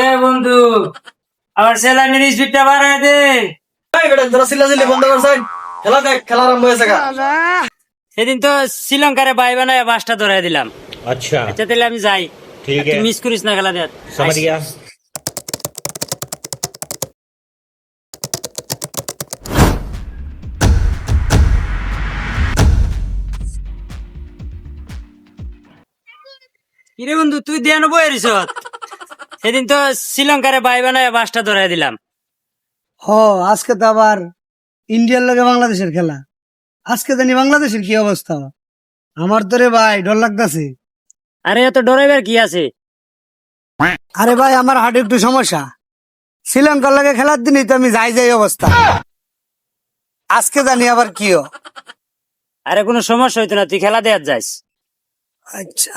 এ বন্ধু, আমার স্যালারির স্পিডটা বাড়ায় দে। বন্ধ করছেন, খেলা দেখ, খেলা আরম্ভ হয়েছে গা। সেদিন তো শ্রীলঙ্কারে বাই বানায় বাসটা ধরাই দিলাম। अच्छा আচ্ছা তাহলে আমি যাই। ठीक তুই है মিস করিস না খেলা দেখ। समझ गया। কিরে বন্ধু, তুই দেয়ানো বইরিস? সেদিন তো শ্রীলঙ্কারে বাই বানায় বাসটা ধরাই দিলাম। আজকে তো আবার ইন্ডিয়ার লগে বাংলাদেশের খেলা। আজকে জানি বাংলাদেশের কি অবস্থা। আমার তো রে ভাই ডর লাগতেছে। আরে এত ডরাইবার কি আছে? আরে ভাই, আমার হার্টে একটু সমস্যা। শ্রীলঙ্কার লগে খেলার দিনই তো আমি যাই অবস্থা। আজকে জানি আবার কিও। আরে কোনো সমস্যা হইতো না, তুই খেলা দেয়ার যাইস। আচ্ছা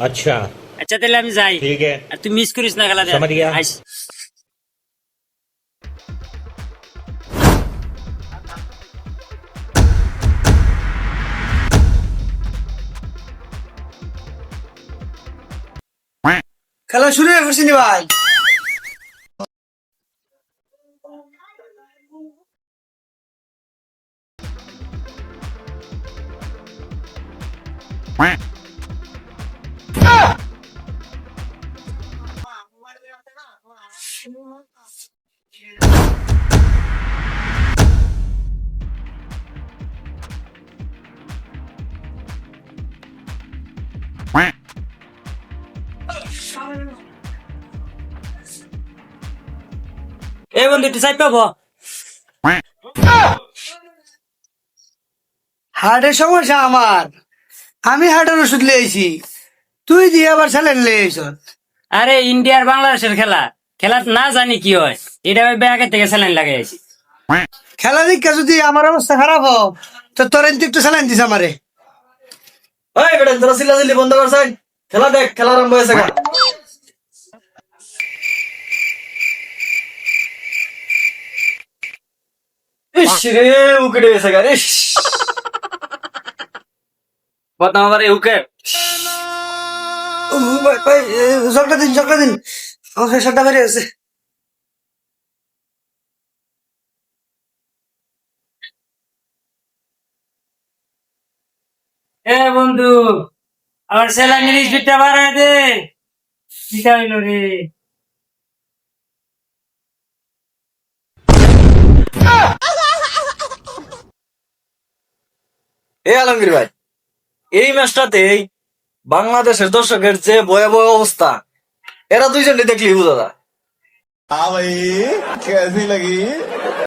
अच्छा আচ্ছা তাহলে আমি যাই। ठीक है আর তুই মিস করিস না খেলা দেখ। समझ गया। আইস। খেলা শুরু হয়ে গেছে নি ভাই? এ বন্ধু, একটু সাইড পাবো। হার্টের সমস্যা আমার। আমি হার্টের ওষুধ লিয়েছি, তুই দিয়ে আবার স্যালাইন লিয়েছ। আরে ইন্ডিয়ার বাংলাদেশের খেলা, খেলা না জানি কি হয়, এটা ওই ব্যাগের থেকে স্যালাইন লাগাইছি। খেলা দীক্ষা যদি আমার অবস্থা খারাপ হোক তো তোর একটু স্যালাইন দিস আমারে। ওই বেটা, তোরা চিল্লাচিল্লি বন্ধ করছেন, খেলা দেখ, খেলা আরম্ভ হয়েছে গা। ইস রে, উইকেট গেছে গা। ইস, বদনাম আবার উইকেট। ভাই ভাই, চকটা দিন আমার প্রেশারটা বেড়ে গেছে। এ বন্ধু, আমার স্যালারির স্পিডটা বাড়ায় দে। কি হইল রে? এ আলমগীর ভাই, এই ম্যাচটাতেই বাংলাদেশের দর্শকের যে ভয়াবহ অবস্থা, এরা দুইজনই দেখলেই বোঝা যায়। हाँ भाई कैसी लगी